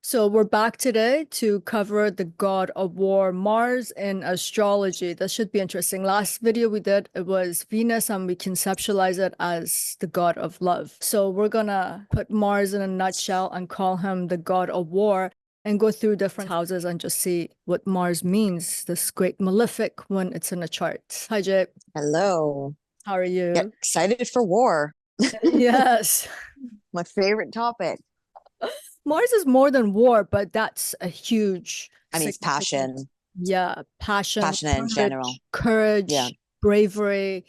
So we're back today to cover the god of war, Mars, in astrology. That should be interesting. Last video we did, it was Venus, and we conceptualize it as the god of love. So we're gonna put Mars in a nutshell and call him the god of war and go through different houses and just see what Mars means, this great malefic when it's in a chart. Hi, Jay. Hello. How are Yeah, you? excited for war. Yes. My favorite topic. Mars is more than war, but that's a huge I mean, it's significant. passion, Yeah, passion, passionate in general. Yeah. courage, bravery,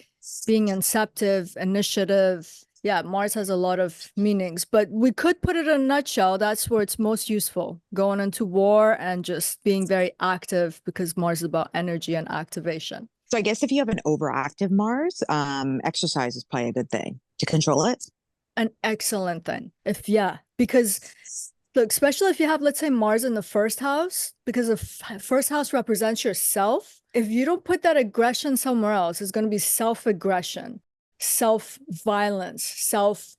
being inceptive, initiative. Yeah, Mars has a lot of meanings, but we could put it in a nutshell. That's where it's most useful, going into war and just being very active because Mars is about energy and activation. So I guess if you have an overactive Mars, exercise is probably a good thing to control it. An excellent thing. Yeah, because look, especially if you have, let's say, Mars in the first house, because the first house represents yourself. If you don't put that aggression somewhere else, it's going to be self-aggression, self-violence,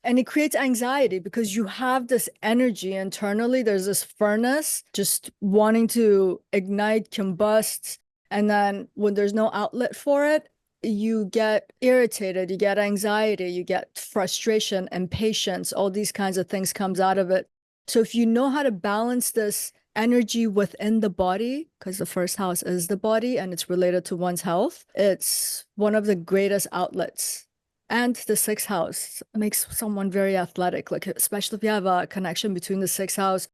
and it creates anxiety because you have this energy internally. There's this furnace just wanting to ignite, combust. And then when there's no outlet for it, you get irritated, you get anxiety, you get frustration, impatience, all these kinds of things comes out of it. So if you know how to balance this energy within the body, because the first house is the body and it's related to one's health, it's one of the greatest outlets. And the sixth house makes someone very athletic, like especially if you have a connection between the sixth house,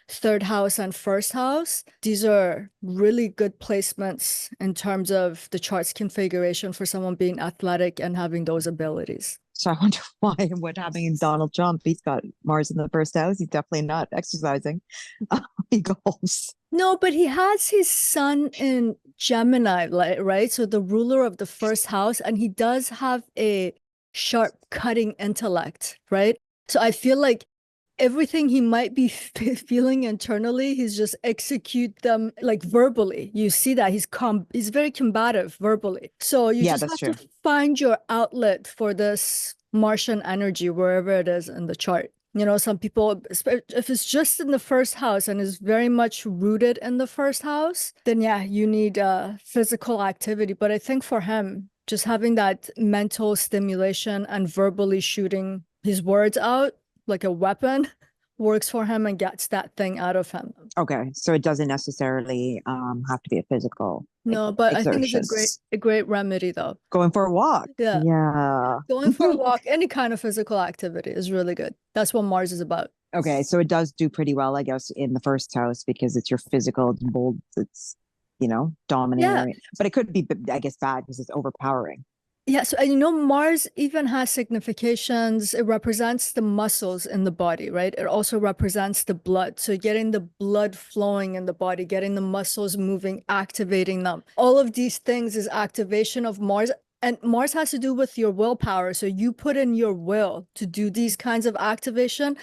third house, and first house. These are really good placements in terms of the chart's configuration for someone being athletic and having those abilities. So I wonder why and what happening in Donald Trump. He's got Mars in the first house. He's definitely not exercising. He golfs. No, but he has his sun in Gemini, right? So the ruler of the first house, and he does have a sharp cutting intellect, right? So I feel like everything he might be feeling internally, he's just execute them like verbally. You see that he's very combative verbally. So you Yeah, just that's have true. to find your outlet for this Martian energy wherever it is in the chart. You know, some people, if it's just in the first house and is very much rooted in the first house, then yeah, you need physical activity. But I think for him, just having that mental stimulation and verbally shooting his words out like a weapon works for him and gets that thing out of him. Okay, so it doesn't necessarily have to be a physical No, but I think it's exertion. a great remedy though. Going for a walk. Yeah. Yeah. Going for a walk, any kind of physical activity is really good. That's what Mars is about. Okay, so it does do pretty well, I guess, in the first house because it's your physical, it's bold, it's, dominating. Yeah. But it could be, I guess, bad because it's overpowering. Yeah, so and Mars even has significations. It represents the muscles in the body, right? It also represents the blood. So getting the blood flowing in the body, getting the muscles moving, activating them. All of these things is activation of Mars. And Mars has to do with your willpower. So you put in your will to do these kinds of activation.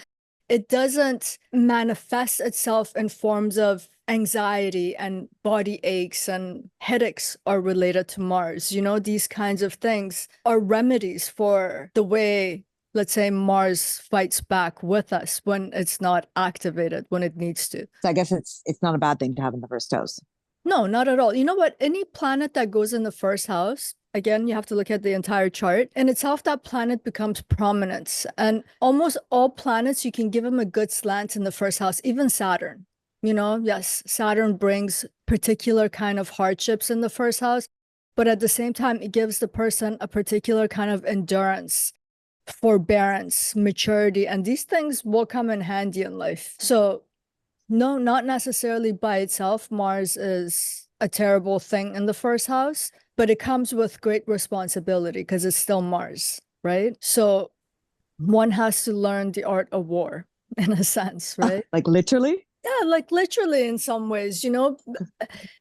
It doesn't manifest itself in forms of anxiety and body aches, and headaches are related to Mars. These kinds of things are remedies for the way, let's say, Mars fights back with us when it's not activated, when it needs to. So I guess it's not a bad thing to have in the first house. No, not at all. You know what? Any planet that goes in the first house, again, you have to look at the entire chart. In itself, that planet becomes prominent. And almost all planets, you can give them a good slant in the first house, even Saturn. Yes, Saturn brings particular kind of hardships in the first house, but at the same time, it gives the person a particular kind of endurance, forbearance, maturity, and these things will come in handy in life. So no, not necessarily by itself. Mars is a terrible thing in the first house, but it comes with great responsibility because it's still Mars, right? So one has to learn the art of war in a sense, right? Like literally? Yeah, like literally in some ways,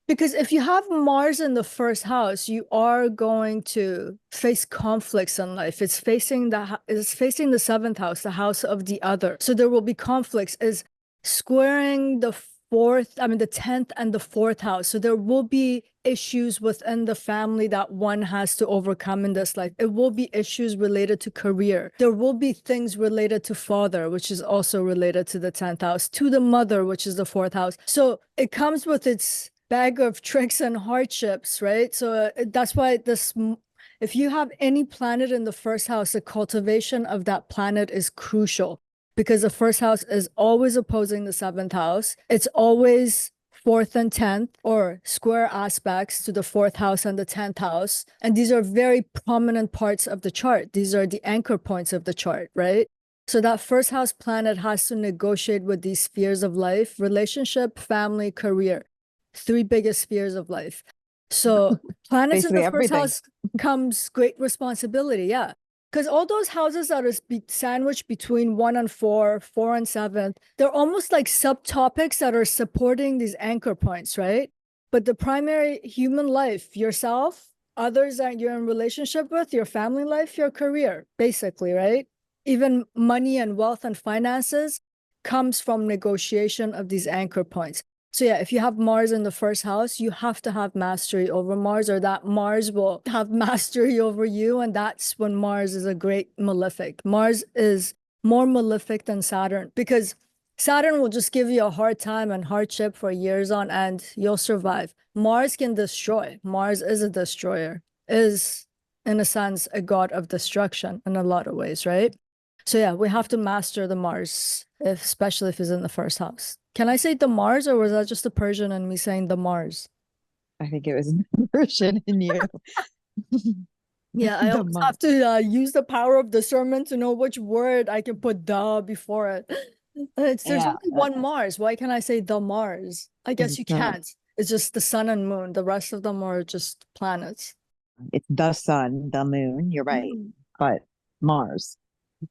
because if you have Mars in the first house, you are going to face conflicts in life. It's facing the seventh house, the house of the other. So there will be conflicts. Is squaring the the 10th and the 4th house. So there will be issues within the family that one has to overcome in this life. It will be issues related to career. There will be things related to father, which is also related to the 10th house, to the mother, which is the 4th house. So it comes with its bag of tricks and hardships, right? So that's why if you have any planet in the first house, the cultivation of that planet is crucial, because the first house is always opposing the 7th house. It's always 4th and 10th, or square aspects to the 4th house and the 10th house. And these are very prominent parts of the chart. These are the anchor points of the chart, right? So that first house planet has to negotiate with these spheres of life: relationship, family, career. 3 biggest spheres of life. So planets in the first house comes great responsibility. Yeah. Because all those houses that are sandwiched between 1 and 4, 4 and 7, they're almost like subtopics that are supporting these anchor points, right? But the primary human life, yourself, others that you're in relationship with, your family life, your career, basically, right? Even money and wealth and finances comes from negotiation of these anchor points. So yeah, if you have Mars in the first house, you have to have mastery over Mars, or that Mars will have mastery over you. And that's when Mars is a great malefic. Mars is more malefic than Saturn, because Saturn will just give you a hard time and hardship for years on end. You'll survive. Mars can destroy. Mars is a destroyer, is in a sense a god of destruction in a lot of ways, right? So yeah, we have to master the Mars, especially if it's in the first house. Can I say the Mars, or was that just a Persian and me saying the Mars? I think it was Persian in you. Yeah, I always have to use the power of discernment to know which word I can put "the" before it. There's only one Mars. Why can't I say the Mars? I guess you can't. It's just the sun and moon. The rest of them are just planets. It's the sun, the moon. You're right. But Mars.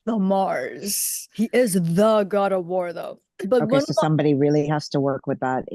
The Mars. He is the god of war, though. But okay, so somebody really has to work with that.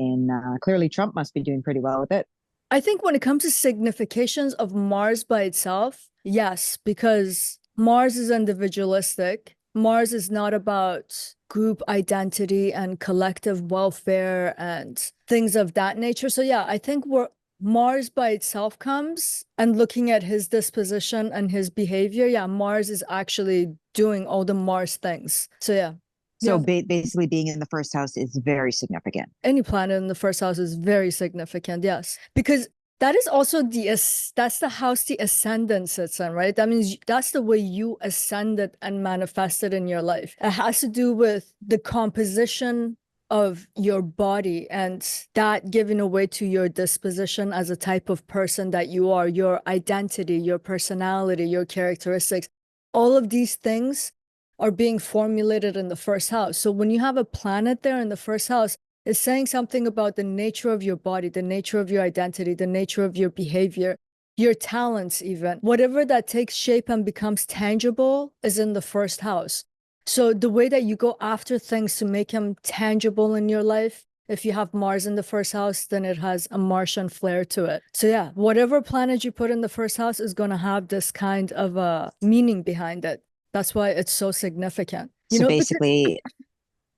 Clearly, Trump must be doing pretty well with it. I think when it comes to significations of Mars by itself, yes, because Mars is individualistic. Mars is not about group identity and collective welfare and things of that nature. So yeah, I think where Mars by itself comes, and looking at his disposition and his behavior, yeah, Mars is actually doing all the Mars things. So yeah. So basically being in the first house is very significant. Any planet in the first house is very significant, yes. Because that is also that's the house the Ascendant sits in, right? That means that's the way you ascended and manifested in your life. It has to do with the composition of your body, and that giving away to your disposition as a type of person that you are, your identity, your personality, your characteristics. All of these things are being formulated in the first house. So when you have a planet there in the first house, it's saying something about the nature of your body, the nature of your identity, the nature of your behavior, your talents even. Whatever that takes shape and becomes tangible is in the first house. So the way that you go after things to make them tangible in your life, if you have Mars in the first house, then it has a Martian flair to it. So yeah, whatever planet you put in the first house is going to have this kind of a meaning behind it. That's why it's so significant. So basically,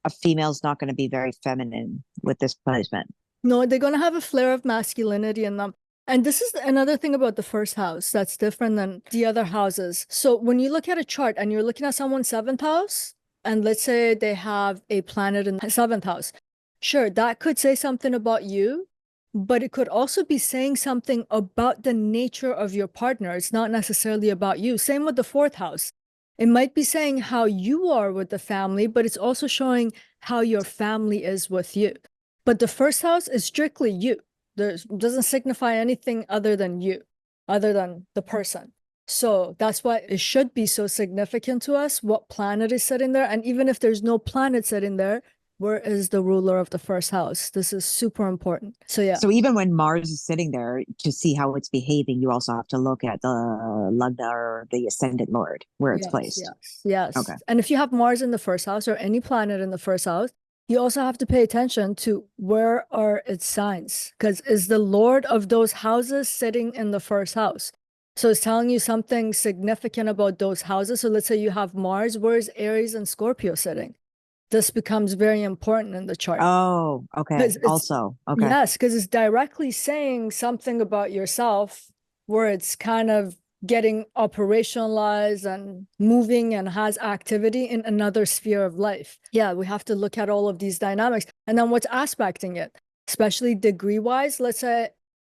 a female's not going to be very feminine with this placement. No, they're going to have a flare of masculinity in them. And this is another thing about the first house that's different than the other houses. So when you look at a chart and you're looking at someone's 7th house, and let's say they have a planet in the 7th house, sure, that could say something about you, but it could also be saying something about the nature of your partner. It's not necessarily about you. Same with the 4th house. It might be saying how you are with the family, but it's also showing how your family is with you. But the first house is strictly you. There doesn't signify anything other than you, other than the person. So that's why it should be so significant to us what planet is sitting there. And even if there's no planet sitting there, where is the ruler of the first house? This is super important. So yeah. So even when Mars is sitting there, to see how it's behaving, you also have to look at the Lagna or the Ascendant Lord, where it's placed. Yes. Okay. And if you have Mars in the first house or any planet in the first house, you also have to pay attention to where are its signs, because is the Lord of those houses sitting in the first house? So it's telling you something significant about those houses. So let's say you have Mars, where is Aries and Scorpio sitting? this becomes very important in the chart. Oh, okay. Also, okay. Yes, because it's directly saying something about yourself where it's kind of getting operationalized and moving and has activity in another sphere of life. Yeah, we have to look at all of these dynamics. And then what's aspecting it, especially degree-wise. Let's say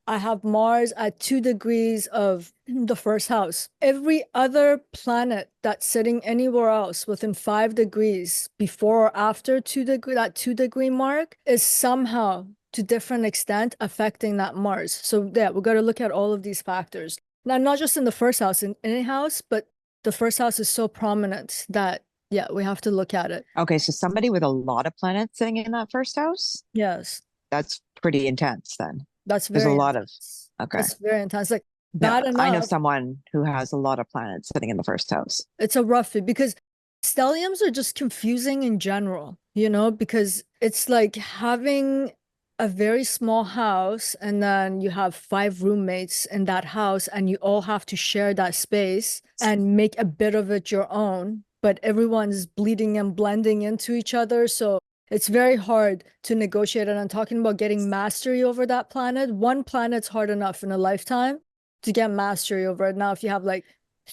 I have Mars at 2 degrees of the first house. Every other planet that's sitting anywhere else within 5 degrees before or after 2 degree, that 2-degree mark is somehow to different extent affecting that Mars. So yeah, we got to look at all of these factors. Now, not just in the first house, in any house, but the first house is so prominent that, yeah, we have to look at it. Okay, so somebody with a lot of planets sitting in that first house, Yes, that's pretty intense then. that's There's very a lot of, intense. okay. That's very intense. Like, No, bad I know enough, someone who has a lot of planets sitting in the first house. it's a rough fit because stelliums are just confusing in general, you know, because it's like having a very small house and then you have 5 roommates in that house and you all have to share that space and make a bit of it your own, but everyone's bleeding and blending into each other. So it's very hard to negotiate. And I'm talking about getting mastery over that planet. One planet's hard enough in a lifetime to get mastery over it. Now, if you have like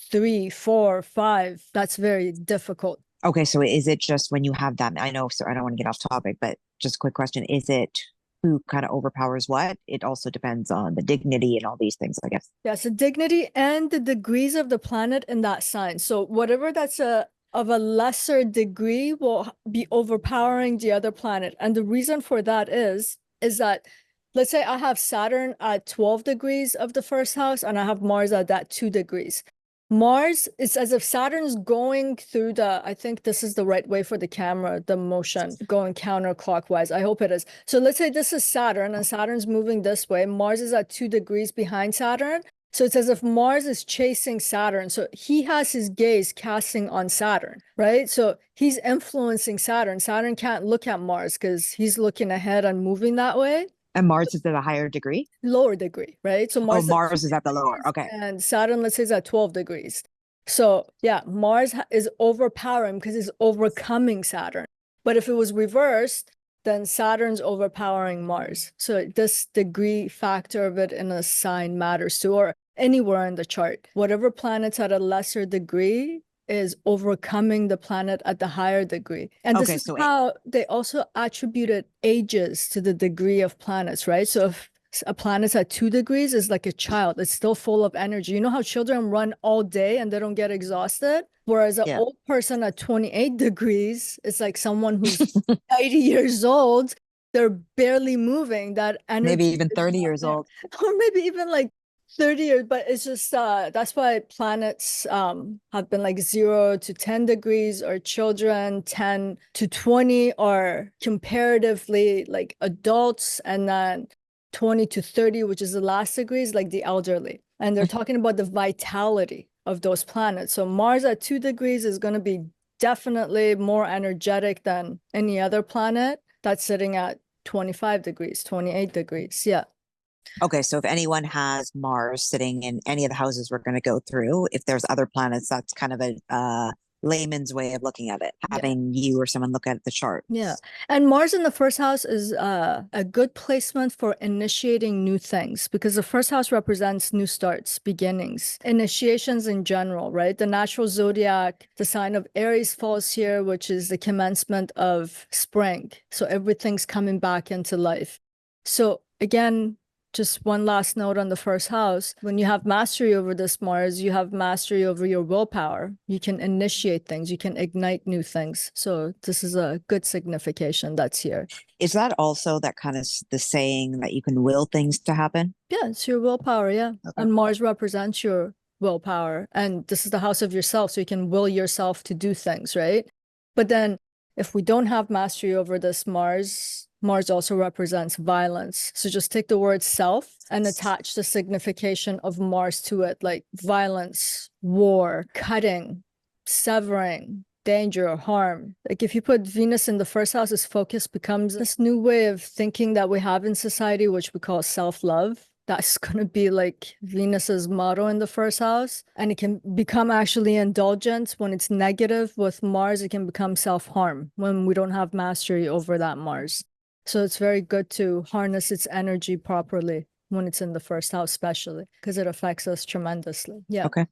3, 4, 5, that's very difficult. Okay, so is it just when you have that? I know, so I don't want to get off topic, but just a quick question. Is it who kind of overpowers what? It also depends on the dignity and all these things, I guess. Yeah, so dignity and the degrees of the planet in that sign. So whatever that's of a lesser degree will be overpowering the other planet. And the reason for that is that let's say I have Saturn at 12 degrees of the first house and I have Mars at that 2 degrees. Mars, it's as if Saturn's going through I think this is the right way for the camera, the motion going counterclockwise. I hope it is. So let's say this is Saturn and Saturn's moving this way. Mars is at 2 degrees behind Saturn. So it's as if Mars is chasing Saturn. So he has his gaze casting on Saturn, right? So he's influencing Saturn. Saturn can't look at Mars because he's looking ahead and moving that way. And Mars is at a higher degree? Lower degree, right? So Mars, Mars is at the lower. Okay. and Saturn, let's say, is at 12 degrees. So yeah, Mars is overpowering because it's overcoming Saturn. But if it was reversed, then Saturn's overpowering Mars. So this degree factor of it in a sign matters too, or anywhere in the chart. Whatever planet's at a lesser degree is overcoming the planet at the higher degree. And this is how they also attributed ages to the degree of planets, right? So if a planet's at 2 degrees is like a child, it's still full of energy. You know how children run all day and they don't get exhausted? Whereas an old person at 28 degrees is like someone who's 80 years old. They're barely moving. That energy. Maybe even 30 years old. Or maybe even like 30 years, but it's just that's why planets have been like 0 to 10 degrees, or children 10 to 20 are comparatively like adults, and then 20 to 30, which is the last degrees, like the elderly. And they're talking about the vitality of those planets. So Mars at 2 degrees is going to be definitely more energetic than any other planet that's sitting at 25 degrees, 28 degrees. Yeah. Okay, so if anyone has Mars sitting in any of the houses we're going to go through, if there's other planets, that's kind of a layman's way of looking at it, having you or someone look at the chart. Yeah. And Mars in the first house is a good placement for initiating new things, because the first house represents new starts, beginnings, initiations in general, right? The natural zodiac, the sign of Aries falls here, which is the commencement of spring. So everything's coming back into life. So again, just one last note on the first house. When you have mastery over this Mars, you have mastery over your willpower. You can initiate things. You can ignite new things. So this is a good signification that's here. Is that also that kind of the saying that you can will things to happen? Yeah, it's your willpower. Yeah. Okay. And Mars represents your willpower. And this is the house of yourself. So you can will yourself to do things, right? But then if we don't have mastery over this Mars also represents violence. So just take the word self and attach the signification of Mars to it, like violence, war, cutting, severing, danger, harm. Like if you put Venus in the first house, its focus becomes this new way of thinking that we have in society, which we call self-love. That's going to be like Venus's motto in the first house. And it can become actually indulgent when it's negative. With Mars, it can become self-harm when we don't have mastery over that Mars. So it's very good to harness its energy properly when it's in the first house, especially because it affects us tremendously. Yeah. Okay.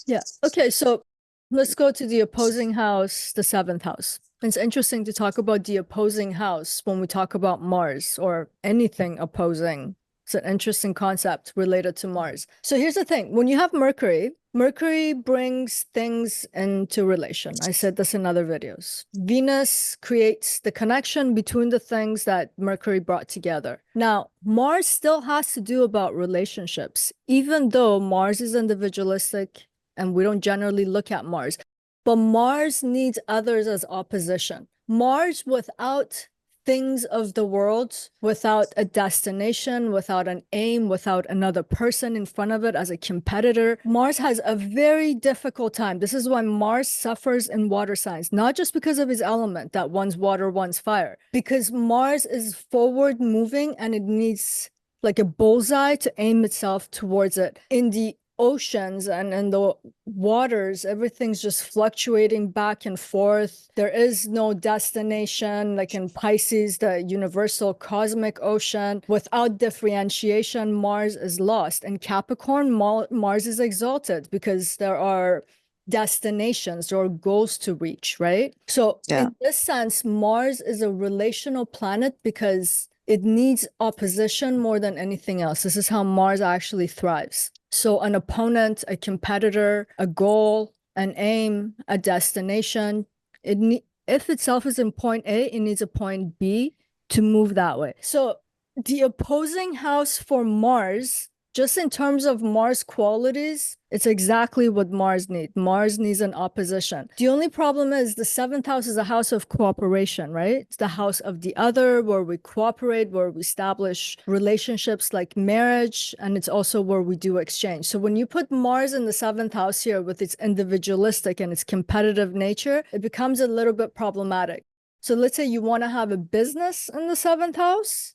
Yeah. Okay. So let's go to the opposing house, the seventh house. It's interesting to talk about the opposing house when we talk about Mars or anything opposing. It's an interesting concept related to Mars. So here's the thing. When you have Mercury, Mercury brings things into relation. I said this in other videos. Venus creates the connection between the things that Mercury brought together. Now, Mars still has to do about relationships, even though Mars is individualistic and we don't generally look at Mars. But Mars needs others as opposition. Mars without things of the world, without a destination, without an aim, without another person in front of it as a competitor, Mars has a very difficult time. This is why Mars suffers in water signs, not just because of his element, that one's water, one's fire, because Mars is forward moving and it needs like a bullseye to aim itself towards it. In the oceans and in the waters, everything's just fluctuating back and forth. There is no destination, like in Pisces, the universal cosmic ocean. Without differentiation, Mars is lost. In Capricorn, Mars is exalted because there are destinations or goals to reach, right? So in this sense, Mars is a relational planet because it needs opposition more than anything else. This is how Mars actually thrives. So an opponent, a competitor, a goal, an aim, a destination, if itself is in point A, it needs a point B to move that way. So the opposing house for Mars, just in terms of Mars qualities, it's exactly what Mars needs. Mars needs an opposition. The only problem is the seventh house is a house of cooperation, right? It's the house of the other, where we cooperate, where we establish relationships like marriage, and it's also where we do exchange. So when you put Mars in the seventh house here with its individualistic and its competitive nature, it becomes a little bit problematic. So let's say you want to have a business in the seventh house.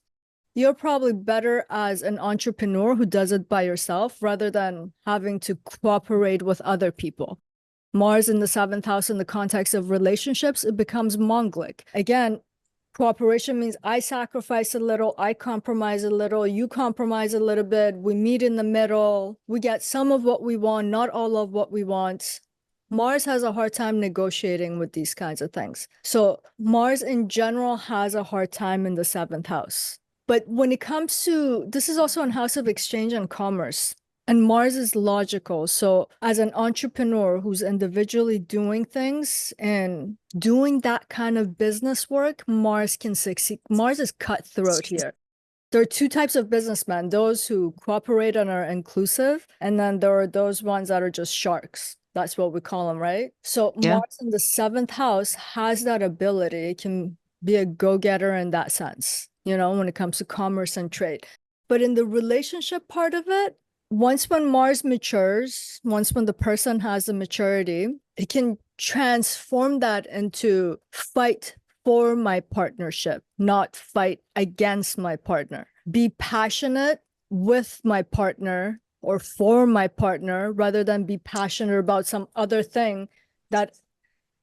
You're probably better as an entrepreneur who does it by yourself rather than having to cooperate with other people. Mars in the seventh house in the context of relationships, it becomes Mongolic. Again, cooperation means I sacrifice a little, I compromise a little, you compromise a little bit, we meet in the middle, we get some of what we want, not all of what we want. Mars has a hard time negotiating with these kinds of things. So Mars in general has a hard time in the seventh house. But when it comes to, this is also a house of exchange and commerce, and Mars is logical. So as an entrepreneur who's individually doing things and doing that kind of business work, Mars can succeed. Mars is cutthroat here. There are two types of businessmen, those who cooperate and are inclusive, and then there are those ones that are just sharks. That's what we call them, right? So Mars in the seventh house has that ability. It can be a go-getter in that sense, you know, when it comes to commerce and trade. But in the relationship part of it, once when Mars matures, once when the person has the maturity, it can transform that into fight for my partnership, not fight against my partner. Be passionate with my partner or for my partner rather than be passionate about some other thing that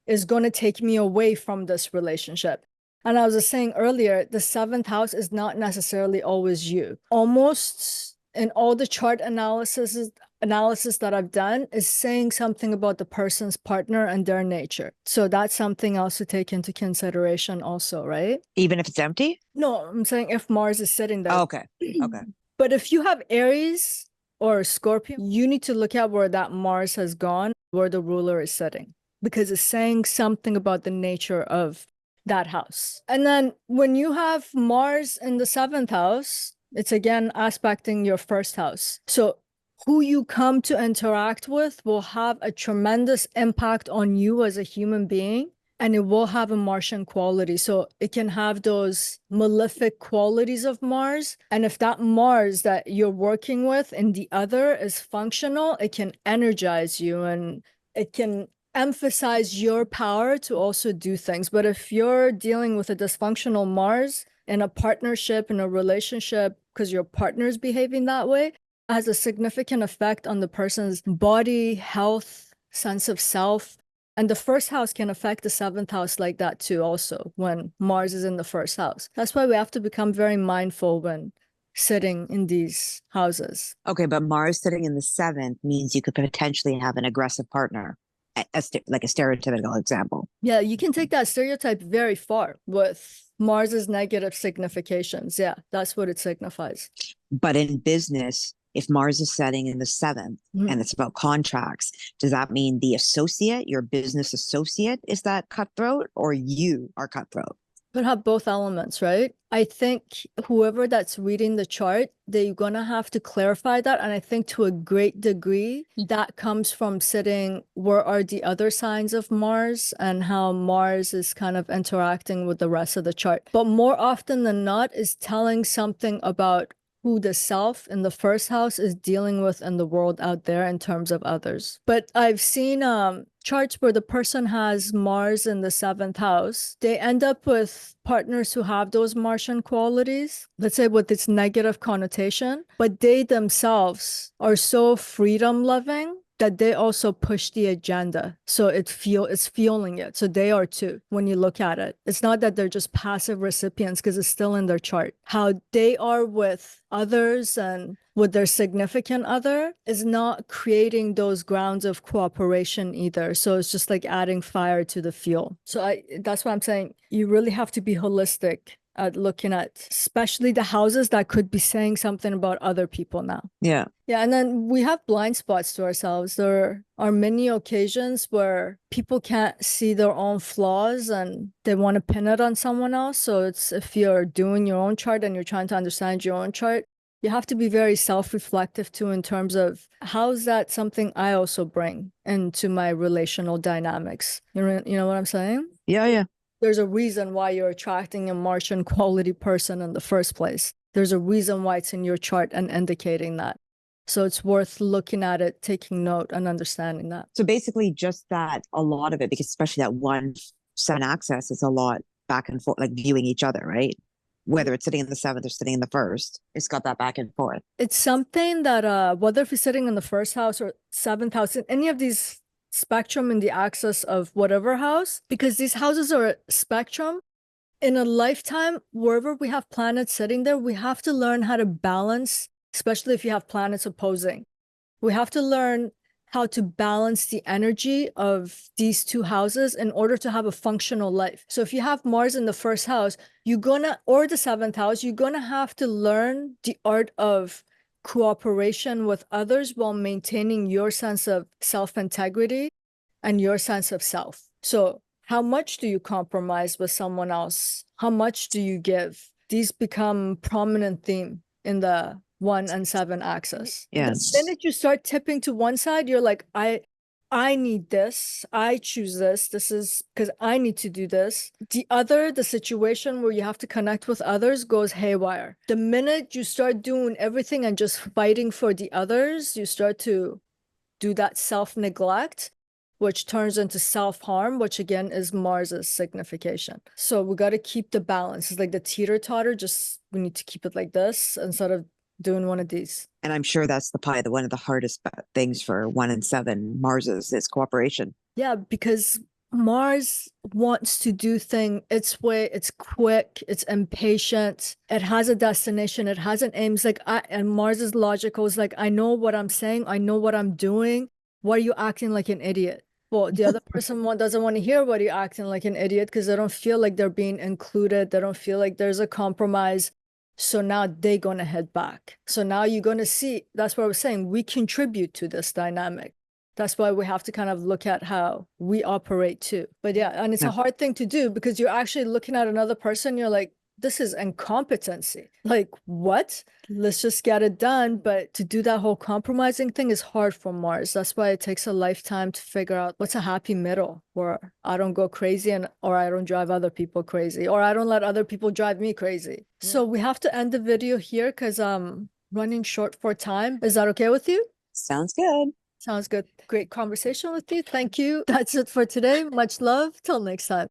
is going to take me away from this relationship. And I was just saying earlier, the seventh house is not necessarily always you. Almost in all the chart analysis that I've done is saying something about the person's partner and their nature. So that's something else to take into consideration also, right? Even if it's empty? No, I'm saying if Mars is sitting there. Oh, okay. Okay. But if you have Aries or Scorpio, you need to look at where that Mars has gone, where the ruler is sitting, because it's saying something about the nature of that house. And then when you have Mars in the seventh house, it's again aspecting your first house. So who you come to interact with will have a tremendous impact on you as a human being, and it will have a Martian quality. So it can have those malefic qualities of Mars. And if that Mars that you're working with in the other is functional, it can energize you and it can emphasize your power to also do things. But if you're dealing with a dysfunctional Mars, in a partnership, in a relationship, because your partner's behaving that way, has a significant effect on the person's body, health, sense of self. And the first house can affect the seventh house like that too, also, when Mars is in the first house. That's why we have to become very mindful when sitting in these houses. Okay, but Mars sitting in the seventh means you could potentially have an aggressive partner, like a stereotypical example. Yeah, you can take that stereotype very far with Mars's negative significations. Yeah, that's what it signifies. But in business, if Mars is setting in the seventh and it's about contracts, does that mean the associate, your business associate, is that cutthroat, or you are cutthroat? Could have both elements, right? I think whoever that's reading the chart, they're gonna have to clarify that. And I think to a great degree, that comes from sitting, where are the other signs of Mars and how Mars is kind of interacting with the rest of the chart. But more often than not is telling something about who the self in the first house is dealing with in the world out there in terms of others. But I've seen charts where the person has Mars in the seventh house. They end up with partners who have those Martian qualities, let's say with its negative connotation, but they themselves are so freedom loving that they also push the agenda. So it's fueling it. So they are too, when you look at it. It's not that they're just passive recipients because it's still in their chart. How they are with others and with their significant other is not creating those grounds of cooperation either. So it's just like adding fire to the fuel. So that's why I'm saying you really have to be holistic at looking at especially the houses that could be saying something about other people now. Yeah. Yeah, and then we have blind spots to ourselves. There are many occasions where people can't see their own flaws and they want to pin it on someone else. So it's, if you're doing your own chart and you're trying to understand your own chart, you have to be very self-reflective too, in terms of how is that something I also bring into my relational dynamics. You know what I'm saying? Yeah, yeah. There's a reason why you're attracting a Martian quality person in the first place. There's a reason why it's in your chart and indicating that. So it's worth looking at it, taking note and understanding that. So basically just that, a lot of it, because especially that 1-7 axis is a lot back and forth, like viewing each other, right? Whether it's sitting in the seventh or sitting in the first, it's got that back and forth. It's something that whether if you're sitting in the first house or seventh house, in any of these spectrum in the axis of whatever house, because these houses are a spectrum. In a lifetime, wherever we have planets sitting there, we have to learn how to balance, especially if you have planets opposing. We have to learn how to balance the energy of these two houses in order to have a functional life. So if you have Mars in the first house, or the seventh house, you're gonna have to learn the art of cooperation with others while maintaining your sense of self-integrity and your sense of self. So how much do you compromise with someone else? How much do you give? These become prominent theme in the 1 and 7 axis. Yes. The minute you start tipping to one side, you're like, I need this. I choose this. This is because I need to do this. The situation where you have to connect with others goes haywire. The minute you start doing everything and just fighting for the others, you start to do that self-neglect, which turns into self-harm, which again is Mars's signification. So we got to keep the balance. It's like the teeter-totter, just we need to keep it like this instead of doing one of these. And I'm sure that's one of the hardest things for 1 and 7 Marses is cooperation. Yeah, because Mars wants to do things its way. It's quick, it's impatient, it has a destination, it has an aim. It's like, and Mars is logical. It's like, I know what I'm saying, I know what I'm doing. Why are you acting like an idiot? Well, the other person doesn't want to hear what you're acting like an idiot because they don't feel like they're being included. They don't feel like there's a compromise. So now they're going to head back. So now you're going to see, that's what I was saying, we contribute to this dynamic. That's why we have to kind of look at how we operate too. But yeah, and it's a hard thing to do because you're actually looking at another person, you're like, this is incompetency. Like, what? Let's just get it done. But to do that whole compromising thing is hard for Mars. That's why it takes a lifetime to figure out what's a happy middle where I don't go crazy or I don't drive other people crazy, or I don't let other people drive me crazy. Yeah. So we have to end the video here because I'm running short for time. Is that okay with you? Sounds good. Sounds good. Great conversation with you. Thank you. That's it for today. Much love. Till next time.